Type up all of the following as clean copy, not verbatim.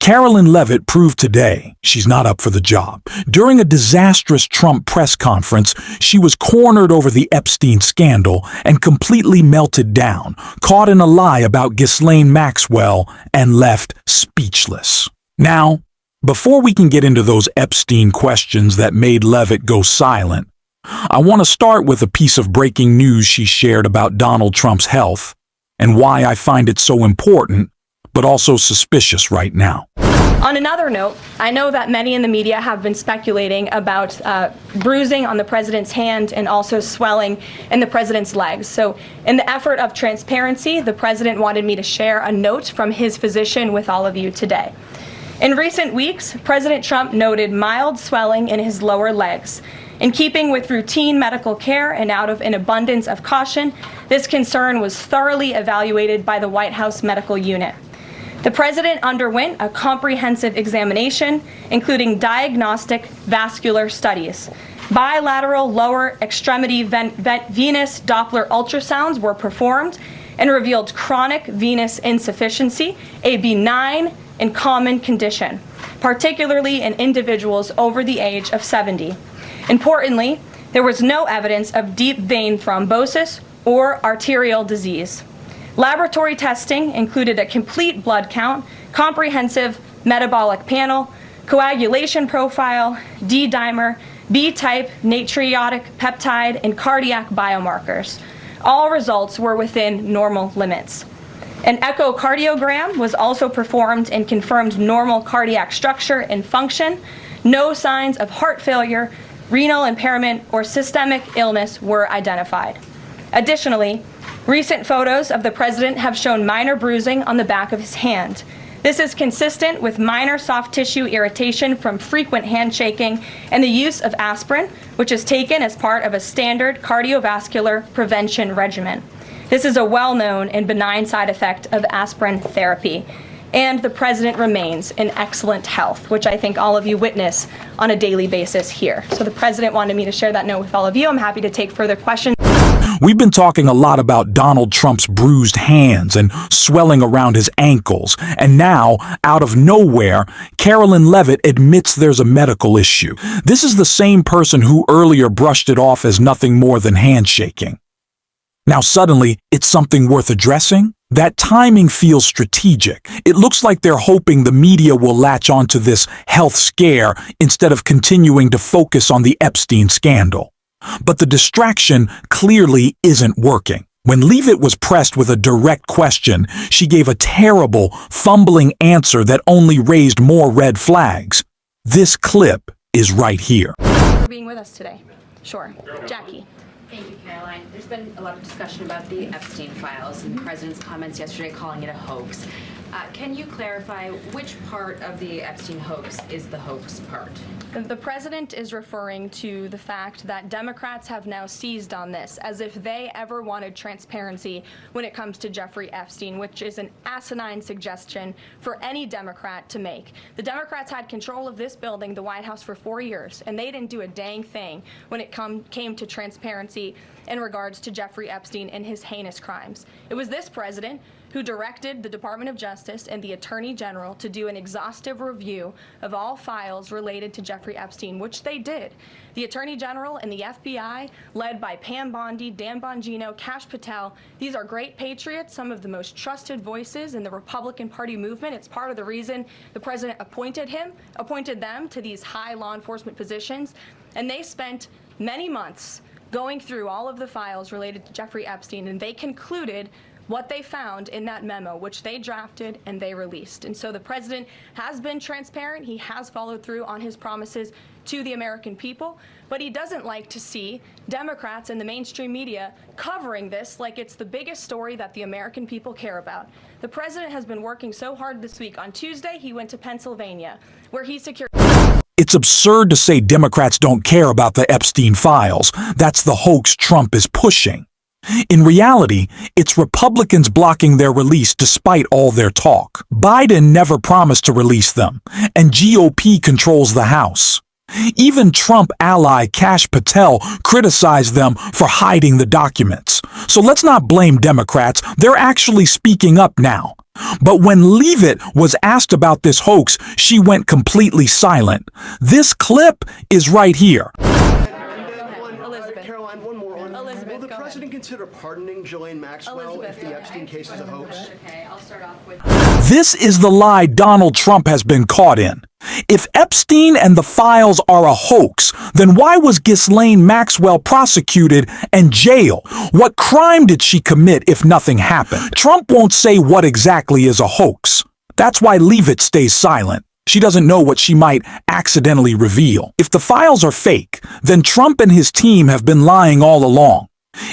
Carolyn Leavitt proved today she's not up for the job. During a disastrous Trump press conference, she was cornered over the Epstein scandal and completely melted down, caught in a lie about Ghislaine Maxwell, and left speechless. Now, before we can get into those Epstein questions that made Leavitt go silent, I want to start with a piece of breaking news she shared about Donald Trump's health and why I find it so important, but also suspicious right now. On another note, I know that many in the media have been speculating about bruising on the president's hand and also swelling in the president's legs. So in the effort of transparency, the president wanted me to share a note from his physician with all of you today. In recent weeks, President Trump noted mild swelling in his lower legs. In keeping with routine medical care and out of an abundance of caution, this concern was thoroughly evaluated by the White House medical unit. The president underwent a comprehensive examination, including diagnostic vascular studies. Bilateral lower extremity venous Doppler ultrasounds were performed and revealed chronic venous insufficiency, a benign and common condition, particularly in individuals over the age of 70. Importantly, there was no evidence of deep vein thrombosis or arterial disease. Laboratory testing included a complete blood count, comprehensive metabolic panel, coagulation profile, D-dimer, B-type natriuretic peptide, and cardiac biomarkers. All results were within normal limits. An echocardiogram was also performed and confirmed normal cardiac structure and function. No signs of heart failure, renal impairment, or systemic illness were identified. Additionally, recent photos of the president have shown minor bruising on the back of his hand. This is consistent with minor soft tissue irritation from frequent handshaking and the use of aspirin, which is taken as part of a standard cardiovascular prevention regimen. This is a well-known and benign side effect of aspirin therapy. And the president remains in excellent health, which I think all of you witness on a daily basis here. So the president wanted me to share that note with all of you. I'm happy to take further questions. We've been talking a lot about Donald Trump's bruised hands and swelling around his ankles, and now, out of nowhere, Carolyn Leavitt admits there's a medical issue. This is the same person who earlier brushed it off as nothing more than handshaking. Now suddenly, it's something worth addressing? That timing feels strategic. It looks like they're hoping the media will latch onto this health scare instead of continuing to focus on the Epstein scandal. But the distraction clearly isn't working. When Leavitt was pressed with a direct question, she gave a terrible, fumbling answer that only raised more red flags. This clip is right here. For being with us today. Sure. Jackie. Thank you, Caroline. There's been a lot of discussion about the Epstein files and the president's comments yesterday calling it a hoax. Can you clarify which part of the Epstein hoax is the hoax part? The president is referring to the fact that Democrats have now seized on this as if they ever wanted transparency when it comes to Jeffrey Epstein, which is an asinine suggestion for any Democrat to make. The Democrats had control of this building, the White House, for 4 years, and they didn't do a dang thing when it came to transparency in regards to Jeffrey Epstein and his heinous crimes. It was this president who directed the Department of Justice and the Attorney General to do an exhaustive review of all files related to Jeffrey Epstein, which they did. The Attorney General and the FBI, led by Pam Bondi, Dan Bongino, Kash Patel, these are great patriots, some of the most trusted voices in the Republican Party movement. It's part of the reason the president appointed them to these high law enforcement positions, and they spent many months going through all of the files related to Jeffrey Epstein, and they concluded what they found in that memo, which they drafted and they released. And so the president has been transparent. He has followed through on his promises to the American people, but he doesn't like to see Democrats and the mainstream media covering this like it's the biggest story that the American people care about. The president has been working so hard this week. On Tuesday, he went to Pennsylvania, where he secured... It's absurd to say Democrats don't care about the Epstein files. That's the hoax Trump is pushing. In reality, it's Republicans blocking their release despite all their talk. Biden never promised to release them, and GOP controls the House. Even Trump ally Kash Patel criticized them for hiding the documents. So let's not blame Democrats. They're actually speaking up now. But when Leavitt was asked about this hoax, she went completely silent. This clip is right here. Caroline, one more. Will the president consider pardoning Ghislaine Maxwell if the Epstein case is a hoax? Okay, I'll start off with. This is the lie Donald Trump has been caught in. If Epstein and the files are a hoax, then why was Ghislaine Maxwell prosecuted and jailed? What crime did she commit if nothing happened? Trump won't say what exactly is a hoax. That's why Leavitt stays silent. She doesn't know what she might accidentally reveal. If the files are fake, then Trump and his team have been lying all along.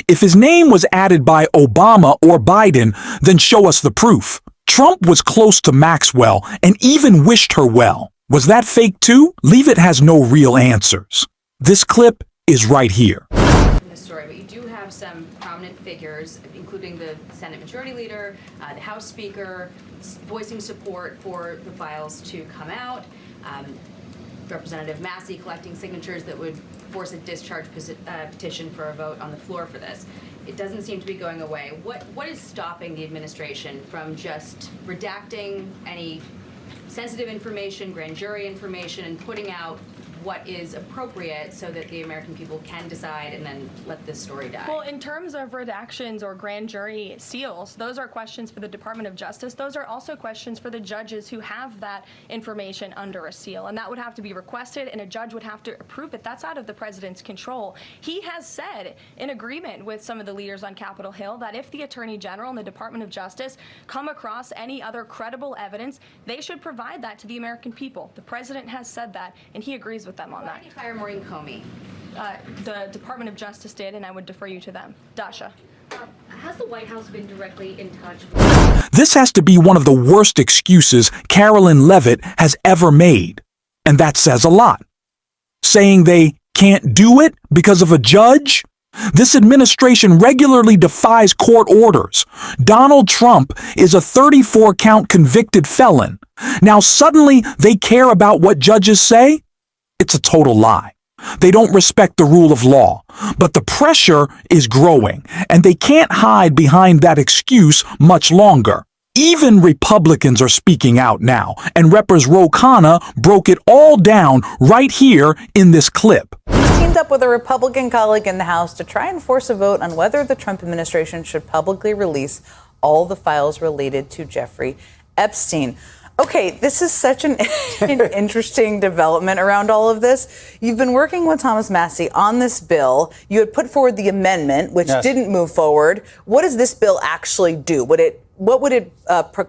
If his name was added by Obama or Biden, then show us the proof. Trump was close to Maxwell and even wished her well. Was that fake too? Leavitt has no real answers. This clip is right here. The story, but you do have some prominent figures, including the Senate Majority Leader, the House Speaker, voicing support for the files to come out. Representative Massey collecting signatures that would force a discharge petition for a vote on the floor for this. It doesn't seem to be going away. What is stopping the administration from just redacting any sensitive information, grand jury information, and putting out what is appropriate so that the American people can decide and then let this story die? Well, in terms of redactions or grand jury seals, those are questions for the Department of Justice. Those are also questions for the judges who have that information under a seal, and that would have to be requested, and a judge would have to approve it. That's out of the president's control. He has said, in agreement with some of the leaders on Capitol Hill, that if the Attorney General and the Department of Justice come across any other credible evidence, they should provide that to the American people. The president has said that, and he agrees with them on Why that. did you fire Maureen Comey? The Department of Justice did, and I would defer you to them. Dasha. Has the White House been directly in touch with... This has to be one of the worst excuses Carolyn Leavitt has ever made. And that says a lot. Saying they can't do it because of a judge? This administration regularly defies court orders. Donald Trump is a 34-count convicted felon. Now suddenly they care about what judges say? It's a total lie. They don't respect the rule of law. But the pressure is growing, and they can't hide behind that excuse much longer. Even Republicans are speaking out now, and Representative Ro Khanna broke it all down right here in this clip. He's teamed up with a Republican colleague in the House to try and force a vote on whether the Trump administration should publicly release all the files related to Jeffrey Epstein. Okay, this is such an interesting development around all of this. You've been working with Thomas Massey on this bill. You had put forward the amendment, which didn't move forward. What does this bill actually do? What would it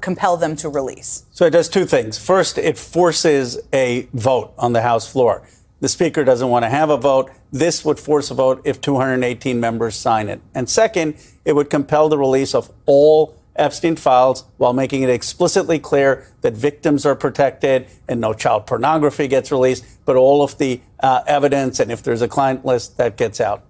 compel them to release? So it does two things. First, it forces a vote on the House floor. The Speaker doesn't want to have a vote. This would force a vote if 218 members sign it. And second, it would compel the release of all Epstein files while making it explicitly clear that victims are protected and no child pornography gets released, but all of the evidence and if there's a client list that gets out.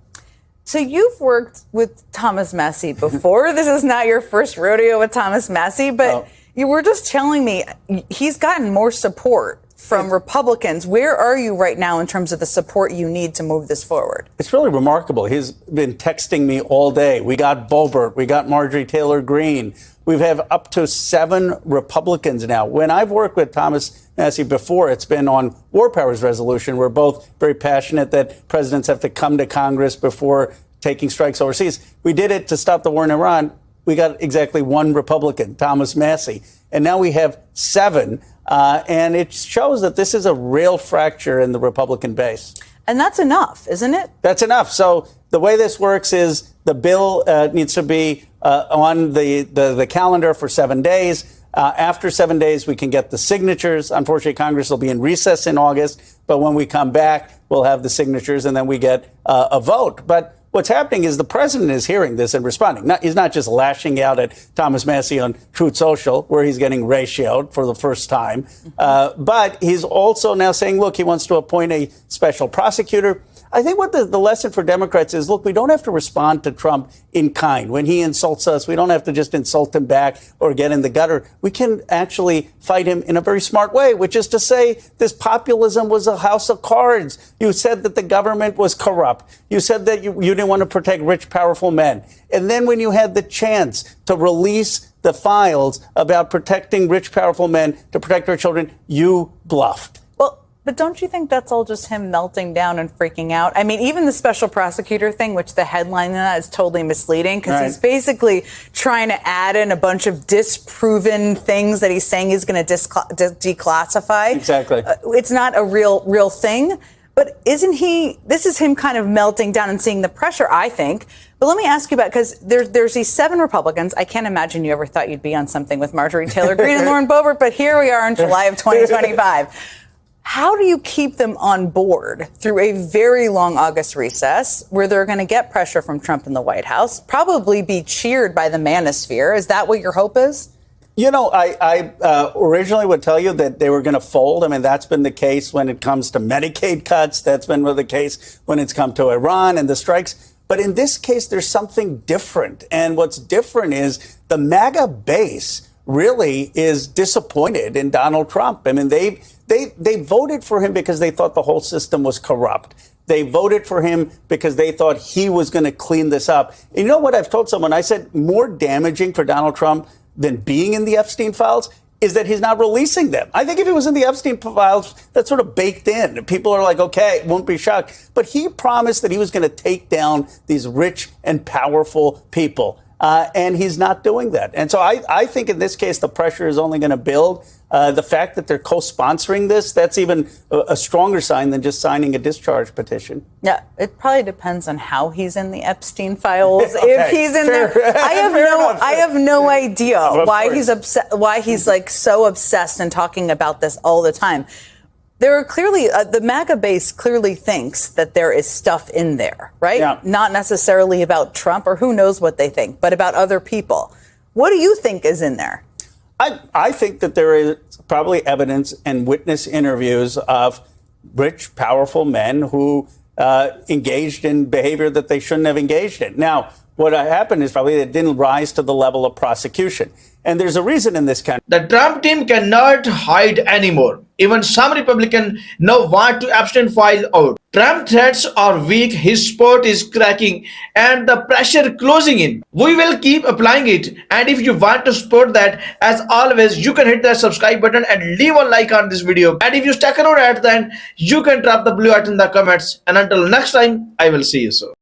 So you've worked with Thomas Massey before. This is not your first rodeo with Thomas Massey, but you were just telling me he's gotten more support from Republicans. Where are you right now in terms of the support you need to move this forward? It's really remarkable. He's been texting me all day. We got Boebert. We got Marjorie Taylor Greene. We have up to 7 Republicans now. When I've worked with Thomas Massey before, it's been on war powers resolution. We're both very passionate that presidents have to come to Congress before taking strikes overseas. We did it to stop the war in Iran. We got exactly 1 Republican, Thomas Massey. And now we have 7. And it shows that this is a real fracture in the Republican base. And that's enough, isn't it? That's enough. So the way this works is the bill needs to be on the calendar for 7 days. After 7 days, we can get the signatures. Unfortunately, Congress will be in recess in August. But when we come back, we'll have the signatures and then we get a vote. But what's happening is the president is hearing this and responding. He's not just lashing out at Thomas Massey on Truth Social, where he's getting ratioed for the first time, but he's also now saying, look, he wants to appoint a special prosecutor. I think what the lesson for Democrats is, look, we don't have to respond to Trump in kind. When he insults us, we don't have to just insult him back or get in the gutter. We can actually fight him in a very smart way, which is to say this populism was a house of cards. You said that the government was corrupt. You said that you didn't want to protect rich, powerful men. And then when you had the chance to release the files about protecting rich, powerful men to protect our children, you bluffed. Well, but don't you think that's all just him melting down and freaking out? I mean, even the special prosecutor thing, which the headline in that is totally misleading, because he's basically trying to add in a bunch of disproven things that he's saying he's going to declassify. Exactly. It's not a real thing. But this is him kind of melting down and seeing the pressure, I think. But let me ask you about, because there's these 7 Republicans. I can't imagine you ever thought you'd be on something with Marjorie Taylor Greene and Lauren Boebert, but here we are in July of 2025. How do you keep them on board through a very long August recess where they're going to get pressure from Trump in the White House, probably be cheered by the manosphere? Is that what your hope is? You know, I originally would tell you that they were going to fold. I mean, that's been the case when it comes to Medicaid cuts. That's been the case when it's come to Iran and the strikes. But in this case, there's something different. And what's different is the MAGA base really is disappointed in Donald Trump. I mean, they voted for him because they thought the whole system was corrupt. They voted for him because they thought he was going to clean this up. And you know what I've told someone? I said more damaging for Donald Trump than being in the Epstein files is that he's not releasing them. I think if he was in the Epstein files, that's sort of baked in. People are like, okay, won't be shocked. But he promised that he was going to take down these rich and powerful people. And he's not doing that. And so I think in this case, the pressure is only going to build. The fact that they're co-sponsoring this, that's even a stronger sign than just signing a discharge petition. Yeah, it probably depends on how he's in the Epstein files. Okay, if he's in there, I have no idea why he's upset, why he's like so obsessed and talking about this all the time. There are clearly, the MAGA base clearly thinks that there is stuff in there, right? Yeah. Not necessarily about Trump or who knows what they think, but about other people. What do you think is in there? I think that there is probably evidence and witness interviews of rich, powerful men who engaged in behavior that they shouldn't have engaged in. Now, what happened is probably it didn't rise to the level of prosecution. And there's a reason in this country. The Trump team cannot hide anymore. Even some Republicans now want to Epstein file out. Trump threats are weak, his support is cracking, and the pressure closing in. We will keep applying it. And if you want to support that, as always, you can hit that subscribe button and leave a like on this video. And if you stuck around at the end, you can drop the blue heart in the comments. And until next time, I will see you soon.